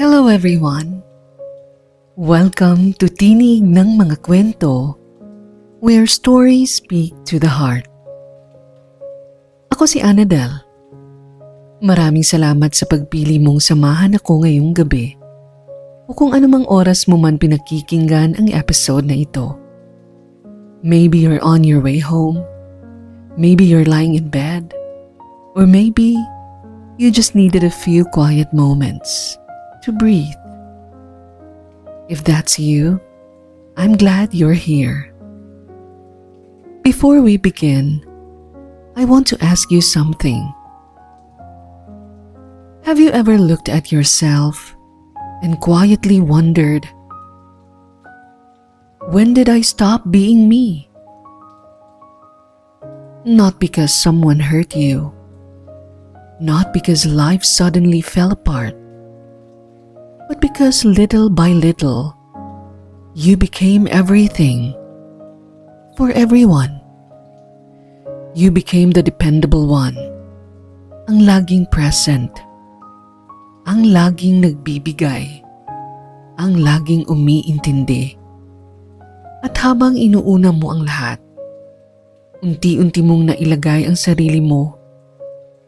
Hello everyone! Welcome to Tinig ng Mga Kwento, where stories speak to the heart. Ako si Annabelle. Maraming salamat sa pagpili mong samahan ako ngayong gabi o kung anumang oras mo man pinakikinggan ang episode na ito. Maybe you're on your way home, maybe you're lying in bed, or maybe you just needed a few quiet moments to breathe. If that's you, I'm glad you're here. Before we begin, I want to ask you something. Have you ever looked at yourself and quietly wondered, when did I stop being me? Not because someone hurt you, not because life suddenly fell apart, but because little by little, you became everything for everyone. You became the dependable one, ang laging present, ang laging nagbibigay, ang laging umiintindi. At habang inuuna mo ang lahat, unti-unti mong nailagay ang sarili mo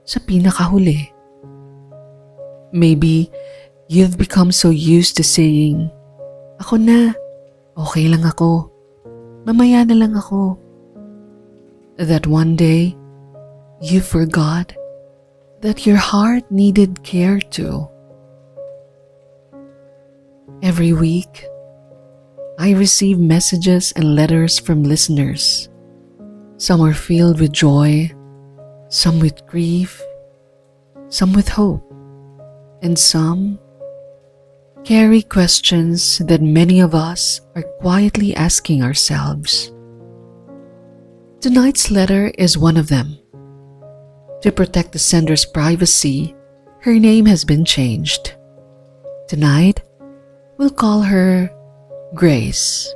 sa pinakahuli. Maybe you've become so used to saying, "Ako na, okay lang ako, mamaya na lang ako," that one day, you forgot that your heart needed care too. Every week, I receive messages and letters from listeners. Some are filled with joy, some with grief, some with hope, and some carry questions that many of us are quietly asking ourselves. Tonight's letter is one of them. To protect the sender's privacy, her name has been changed. Tonight, we'll call her Grace.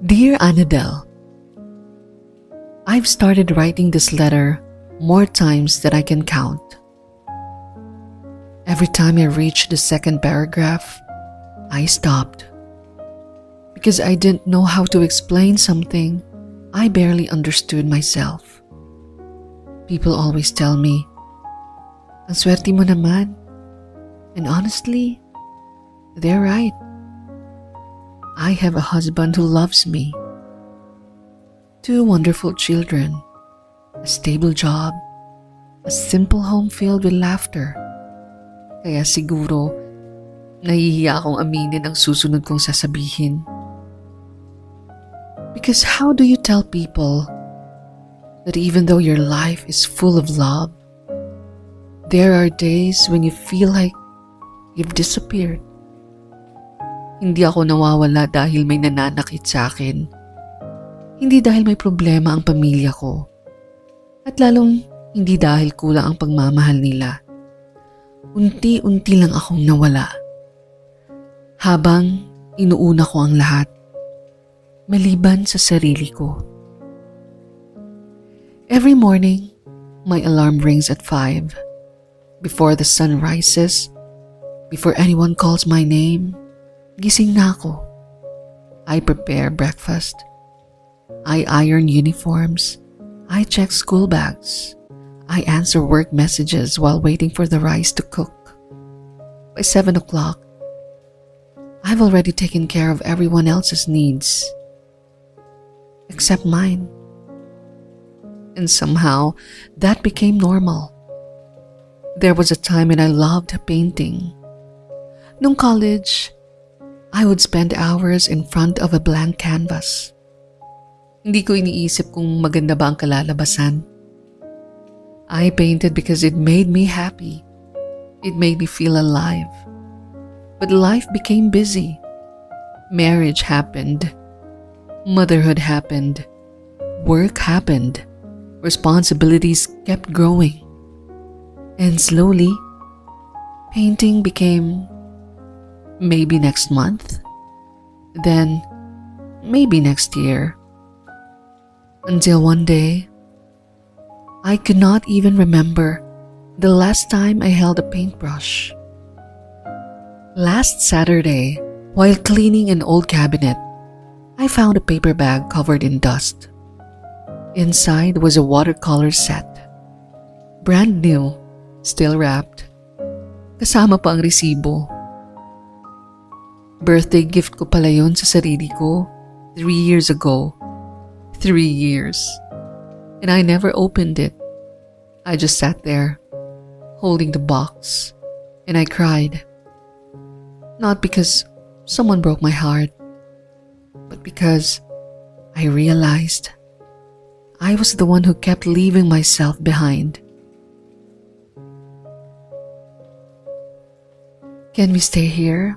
Dear Annabelle, I've started writing this letter more times than I can count. Every time I reached the second paragraph, I stopped. Because I didn't know how to explain something I barely understood myself. People always tell me, "Ang swerte mo naman." And honestly, they're right. I have a husband who loves me, 2 wonderful children, a stable job, a simple home filled with laughter. Kaya siguro, nahihiya akong aminin ang susunod kong sasabihin. Because how do you tell people that even though your life is full of love, there are days when you feel like you've disappeared? Hindi ako nawawala dahil may nananakit sa akin. Hindi dahil may problema ang pamilya ko. At lalong hindi dahil kulang ang pagmamahal nila. Unti-unti lang akong nawala. Habang inuuna ko ang lahat, maliban sa sarili ko. Every morning, my alarm rings at 5. Before the sun rises, before anyone calls my name, gising na ako. I prepare breakfast. I iron uniforms. I check school bags. I answer work messages while waiting for the rice to cook. By 7 o'clock, I've already taken care of everyone else's needs, except mine. And somehow, that became normal. There was a time when I loved painting. Nung college, I would spend hours in front of a blank canvas. Hindi ko iniisip kung maganda ba ang kalalabasan. I painted because it made me happy. It made me feel alive. But life became busy. Marriage happened. Motherhood happened. Work happened. Responsibilities kept growing. And slowly, painting became maybe next month, then maybe next year. Until one day, I could not even remember the last time I held a paintbrush. Last Saturday, while cleaning an old cabinet, I found a paper bag covered in dust. Inside was a watercolor set. Brand new, still wrapped. Kasama pa ang resibo. Birthday gift ko pala yun sa sarili ko 3 years ago. 3 years. And I never opened it. I just sat there, holding the box, and I cried. Not because someone broke my heart, but because I realized I was the one who kept leaving myself behind. Can we stay here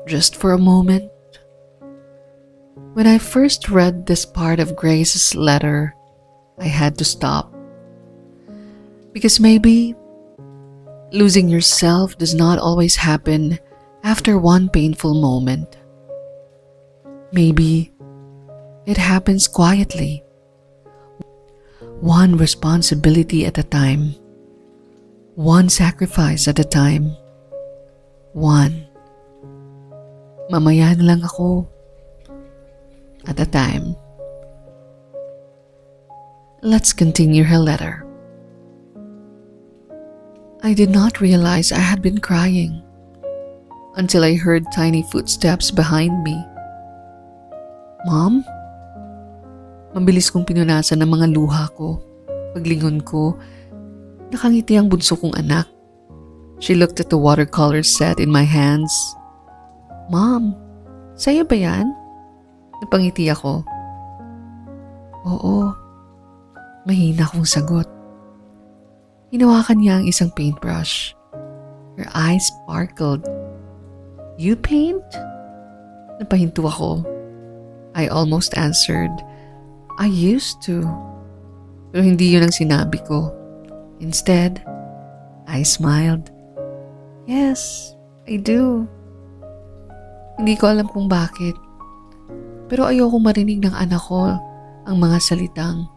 just for a moment? When I first read this part of Grace's letter, I had to stop. Because maybe losing yourself does not always happen after one painful moment. Maybe it happens quietly, one responsibility at a time, one sacrifice at a time, one mamaya na lang ako at a time. Let's continue her letter. I did not realize I had been crying until I heard tiny footsteps behind me. Mom? Mabilis kong pinunasan ng mga luha ko. Paglingon ko, nakangiti ang bunso kong anak. She looked at the watercolor set in my hands. Mom, sa'yo ba yan? Napangiti ako. Oo. Mahina kong sagot. Hinawakan niya ang isang paintbrush. Her eyes sparkled. You paint? Napahinto ako. I almost answered, I used to. Pero hindi yun ang sinabi ko. Instead, I smiled. Yes, I do. Hindi ko alam kung bakit. Pero ayoko marinig ng anak ko ang mga salitang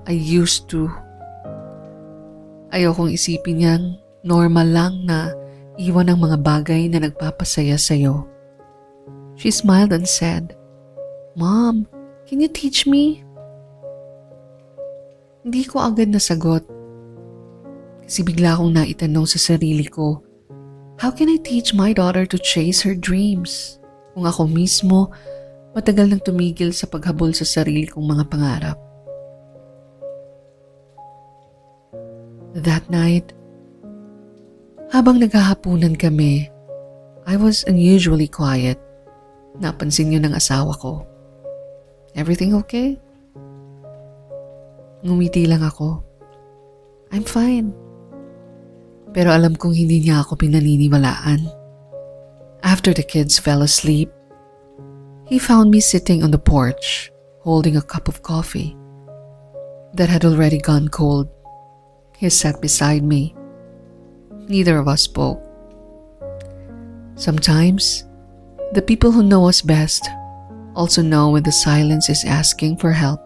I used to. Ayokong isipin niyang normal lang na iwan ang mga bagay na nagpapasaya sa'yo. She smiled and said, Mom, can you teach me? Hindi ko agad nasagot. Kasi bigla akong naitanong sa sarili ko, how can I teach my daughter to chase her dreams? Kung ako mismo, matagal nang tumigil sa paghabol sa sarili kong mga pangarap. That night, habang naghahapunan kami, I was unusually quiet. Napansin yun ng asawa ko. Everything okay? Ngumiti lang ako. I'm fine. Pero alam kong hindi niya ako pinaniniwalaan. After the kids fell asleep, he found me sitting on the porch, holding a cup of coffee that had already gone cold. He sat beside me. Neither of us spoke. Sometimes, the people who know us best also know when the silence is asking for help.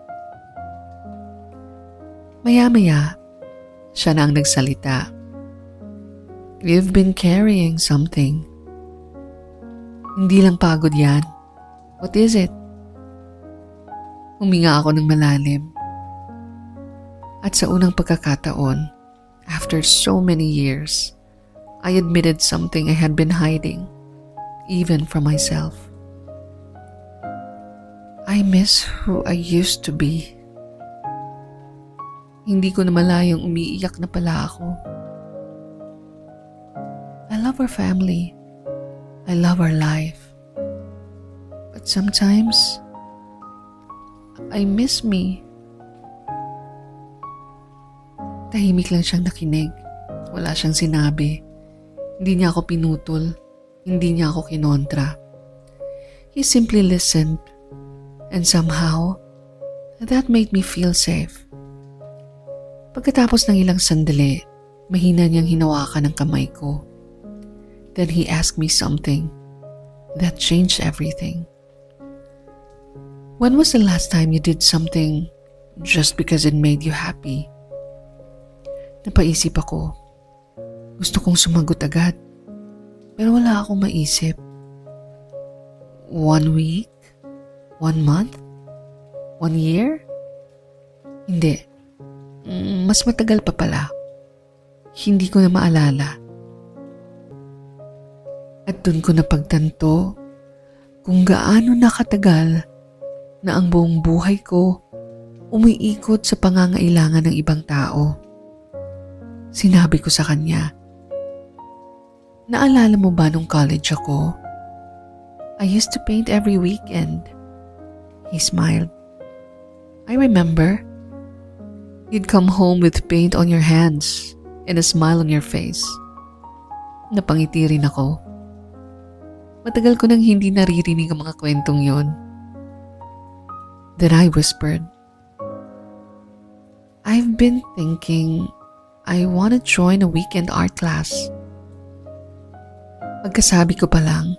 Maya-maya, siya na ang nagsalita. You've been carrying something. Hindi lang pagod yan. What is it? Huminga ako ng malalim. At sa unang pagkakataon, after so many years, I admitted something I had been hiding, even from myself. I miss who I used to be. Hindi ko na malayang umiiyak na pala ako. I love our family. I love our life. But sometimes, I miss me. Tahimik lang siyang nakinig. Wala siyang sinabi. Hindi niya ako pinutol. Hindi niya ako kinontra. He simply listened. And somehow, that made me feel safe. Pagkatapos ng ilang sandali, mahina niyang hinawakan ang kamay ko. Then he asked me something that changed everything. When was the last time you did something just because it made you happy? Napaisip ako. Gusto kong sumagot agad. Pero wala akong maisip. 1 week? 1 month? 1 year? Hindi. Mas matagal pa pala. Hindi ko na maalala. At dun ko napagtanto kung gaano nakatagal na ang buong buhay ko umiikot sa pangangailangan ng ibang tao. Sinabi ko sa kanya, "Naalala mo ba nung college ako? I used to paint every weekend." He smiled. "I remember. You'd come home with paint on your hands and a smile on your face." Napangiti rin ako. Matagal ko nang hindi naririnig ang mga kwentong yon. Then I whispered, "I've been thinking I want to join a weekend art class." Pagkasabi ko pa lang,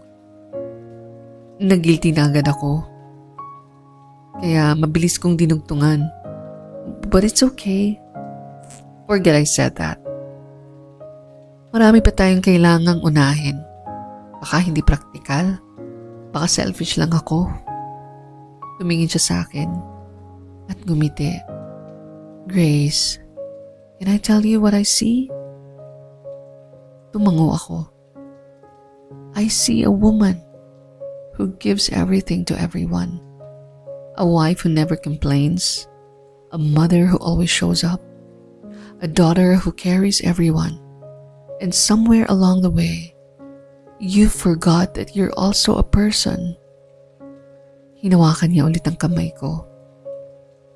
nagilty na agad ako. Kaya mabilis kong dinugtungan. "But it's okay. Forget I said that. Marami pa tayong kailangang unahin. Baka hindi praktikal. Baka selfish lang ako." Tumingin siya sa akin at ngumiti. "Grace, can I tell you what I see?" Tumango ako. "I see a woman who gives everything to everyone. A wife who never complains. A mother who always shows up. A daughter who carries everyone. And somewhere along the way, you forgot that you're also a person." Hinawakan niya ulit ang kamay ko.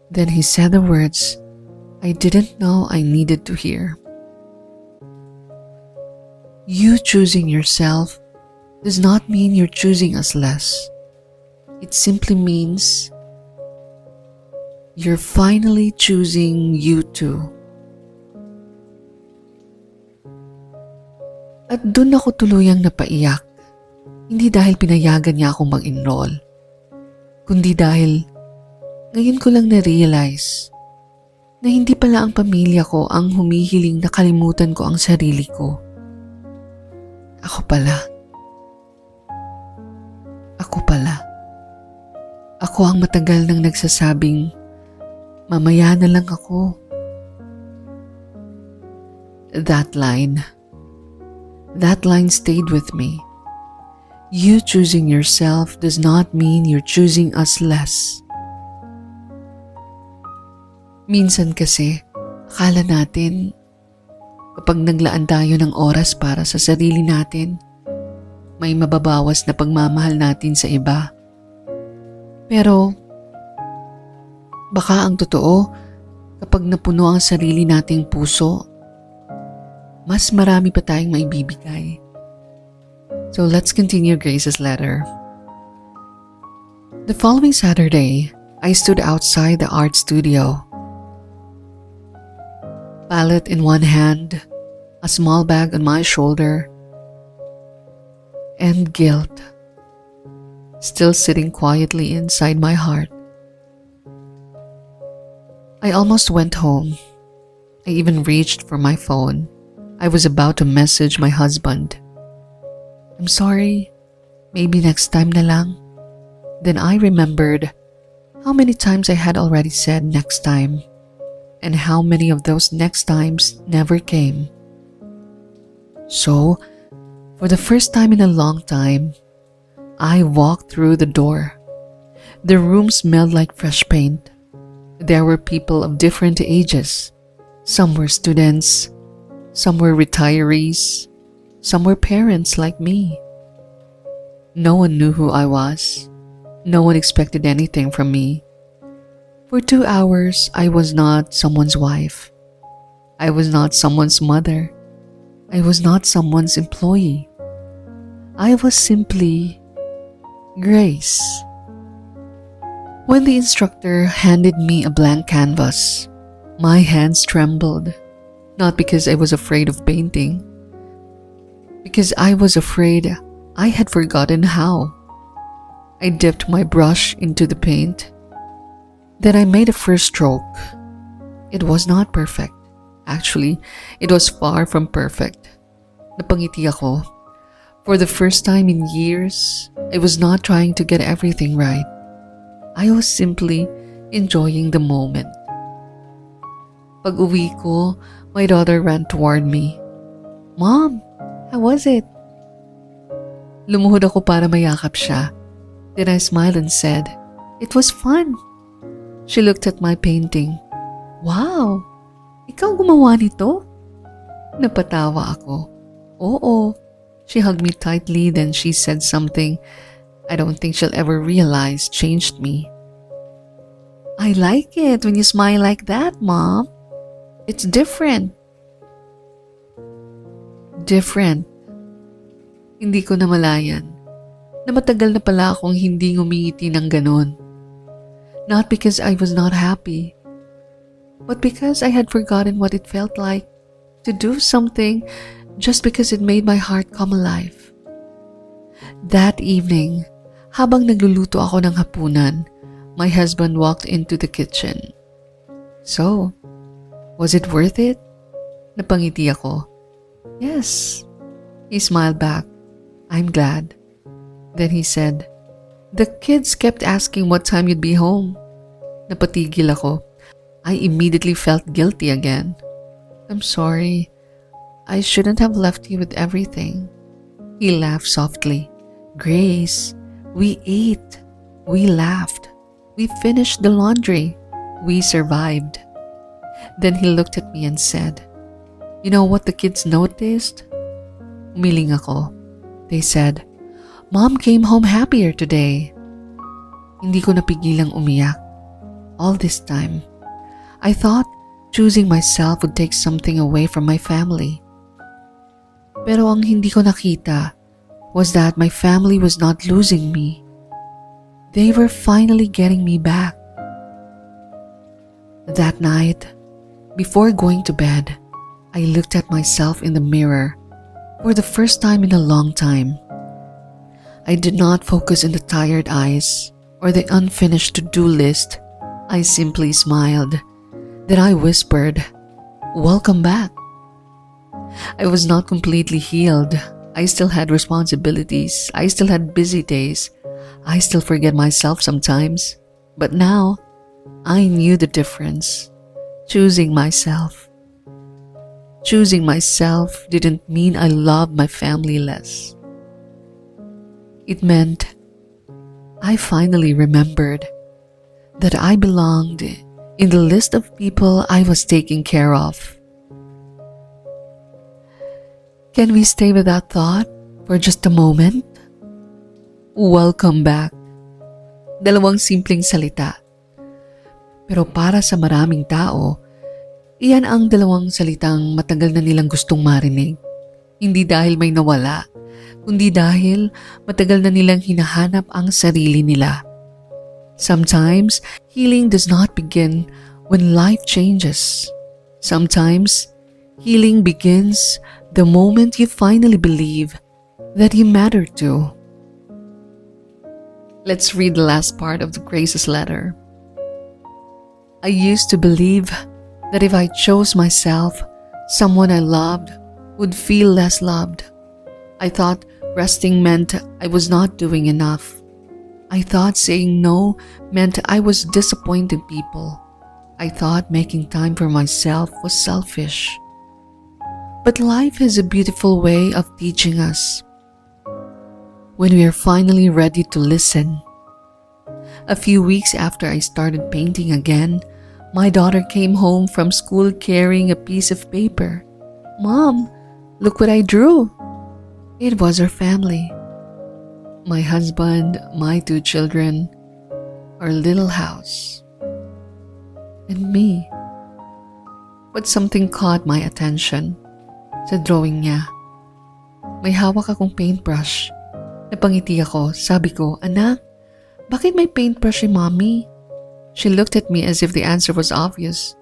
Then he said the words I didn't know I needed to hear. "You choosing yourself does not mean you're choosing us less. It simply means you're finally choosing you too." At dun ako tuluyang napaiyak. Hindi dahil pinayagan niya akong mag-enroll, kundi dahil ngayon ko lang na-realize na hindi pala ang pamilya ko ang humihiling na kalimutan ko ang sarili ko. Ako pala. Ako ang matagal nang nagsasabing, "Mamaya na lang ako." That line stayed with me. You choosing yourself does not mean you're choosing us less. Minsan kasi, akala natin kapag naglaan tayo ng oras para sa sarili natin, may mababawas na pagmamahal natin sa iba. Pero, baka ang totoo, kapag napuno ang sarili nating puso, mas marami pa tayong maibibigay. So let's continue Grace's letter. The following Saturday, I stood outside the art studio. Palette in one hand, a small bag on my shoulder, and guilt still sitting quietly inside my heart. I almost went home. I even reached for my phone. I was about to message my husband. "I'm sorry, maybe next time na lang." Then I remembered how many times I had already said next time, and how many of those next times never came. So, for the first time in a long time, I walked through the door. The room smelled like fresh paint. There were people of different ages. Some were students, some were retirees, some were parents like me. No one knew who I was. No one expected anything from me. For 2 hours, I was not someone's wife. I was not someone's mother. I was not someone's employee. I was simply Grace. When the instructor handed me a blank canvas, my hands trembled, not because I was afraid of painting, because I was afraid I had forgotten how. I dipped my brush into the paint. Then I made a first stroke. It was not perfect. Actually, it was far from perfect. Napangiti ako. For the first time in years, I was not trying to get everything right. I was simply enjoying the moment. Pag-uwi ko, my daughter ran toward me. "Mom, how was it?" Lumuhod ako para mayakap siya. Then I smiled and said, "It was fun." She looked at my painting. "Wow, ikaw gumawa nito?" Napatawa ako. "Oo." She hugged me tightly, then she said something I don't think she'll ever realize changed me. "I like it when you smile like that, Mom. It's different." Different. Hindi ko namalayan na matagal na pala akong hindi ngumingiti ng ganon. Not because I was not happy, but because I had forgotten what it felt like to do something just because it made my heart come alive. That evening, habang nagluluto ako ng hapunan, my husband walked into the kitchen. "So, was it worth it?" Napangiti ako. "Yes." He smiled back. "I'm glad." Then he said, "The kids kept asking what time you'd be home." Napatigil ako. I immediately felt guilty again. "I'm sorry. I shouldn't have left you with everything." He laughed softly. "Grace, we ate. We laughed. We finished the laundry. We survived." Then he looked at me and said, "You know what the kids noticed?" Umiling ako. They said, "Mom came home happier today." Hindi ko napigilang umiyak. All this time, I thought choosing myself would take something away from my family. Pero ang hindi ko nakita was that my family was not losing me. They were finally getting me back. That night, before going to bed, I looked at myself in the mirror for the first time in a long time. I did not focus on the tired eyes or the unfinished to-do list. I simply smiled. Then I whispered, "Welcome back." I was not completely healed. I still had responsibilities. I still had busy days. I still forget myself sometimes. But now, I knew the difference. Choosing myself. Choosing myself didn't mean I loved my family less. It meant I finally remembered that I belonged in the list of people I was taking care of. Can we stay with that thought for just a moment? Welcome back. Dalawang simpleng salita. Pero para sa maraming tao, iyan ang dalawang salitang matagal na nilang gustong marinig. Hindi dahil may nawala, kundi dahil matagal na nilang hinahanap ang sarili nila. Sometimes, healing does not begin when life changes. Sometimes, healing begins the moment you finally believe that you matter too. Let's read the last part of the Grace's letter. I used to believe that if I chose myself, someone I loved would feel less loved. I thought resting meant I was not doing enough. I thought saying no meant I was disappointing people. I thought making time for myself was selfish. But life is a beautiful way of teaching us. When we are finally ready to listen. A few weeks after I started painting again, my daughter came home from school carrying a piece of paper. "Mom, look what I drew." It was our family. My husband, my 2 children, our little house, and me. But something caught my attention. Sa drawing niya, may hawak akong paintbrush. Napangiti ako. Sabi ko, "Anak, bakit may paintbrush si Mommy?" She looked at me as if the answer was obvious.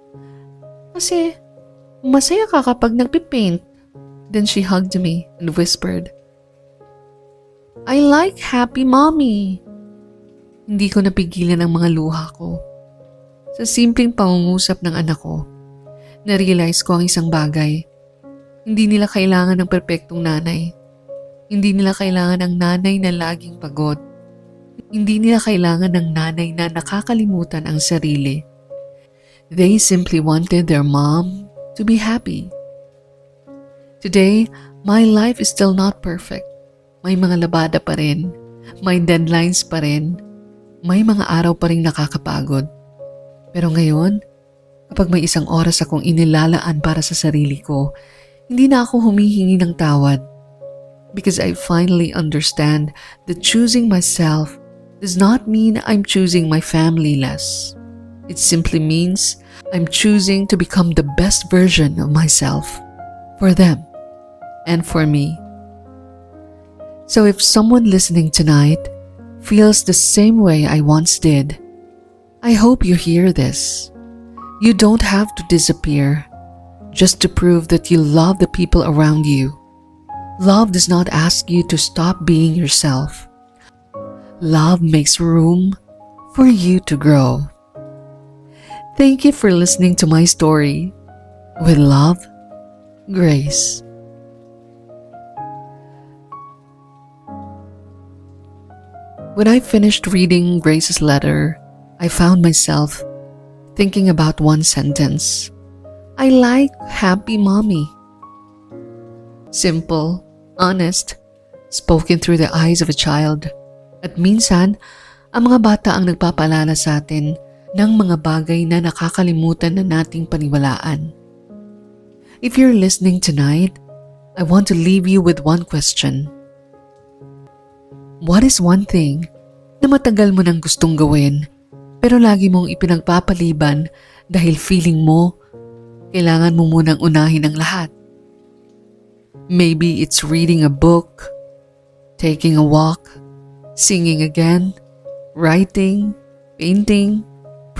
"Kasi, masaya ka kapag nagpipaint." Then she hugged me and whispered, "I like happy Mommy." Hindi ko napigilan ang mga luha ko. Sa simpleng pangungusap ng anak ko, na-realize ko ang isang bagay. Hindi nila kailangan ng perpektong nanay. Hindi nila kailangan ng nanay na laging pagod. Hindi nila kailangan ng nanay na nakakalimutan ang sarili. They simply wanted their mom to be happy. Today, my life is still not perfect. May mga labada pa rin. May deadlines pa rin. May mga araw pa rin nakakapagod. Pero ngayon, kapag may isang oras akong inilalaan para sa sarili ko, hindi na ako humihingi ng tawad. Because I finally understand that choosing myself does not mean I'm choosing my family less. It simply means I'm choosing to become the best version of myself for them and for me. So if someone listening tonight feels the same way I once did, I hope you hear this. You don't have to disappear just to prove that you love the people around you. Love does not ask you to stop being yourself. Love makes room for you to grow. Thank you for listening to my story. With love, Grace. When I finished reading Grace's letter, I found myself thinking about one sentence. I like happy mommy. Simple, honest, spoken through the eyes of a child. At minsan, ang mga bata ang nagpapaalala sa atin ng mga bagay na nakakalimutan na nating paniwalaan. If you're listening tonight, I want to leave you with one question. What is one thing na matagal mo nang gustong gawin pero lagi mong ipinagpapaliban dahil feeling mo kailangan mo munang unahin ang lahat? Maybe it's reading a book, taking a walk, singing again, writing, painting,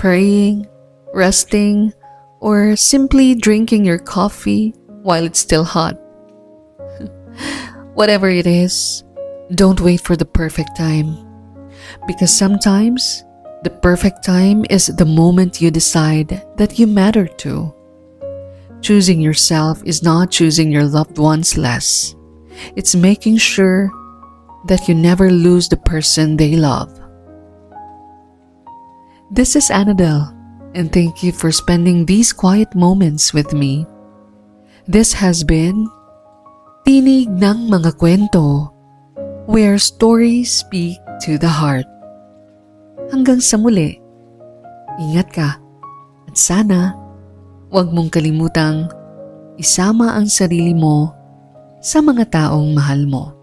praying, resting, or simply drinking your coffee while it's still hot. Whatever it is, don't wait for the perfect time. Because sometimes, the perfect time is the moment you decide that you matter to. Choosing yourself is not choosing your loved ones less. It's making sure that you never lose the person they love. This is Annabelle, and thank you for spending these quiet moments with me. This has been Tinig ng Mga Kwento, where stories speak to the heart. Hanggang sa muli, ingat ka at sana huwag mong kalimutang isama ang sarili mo sa mga taong mahal mo.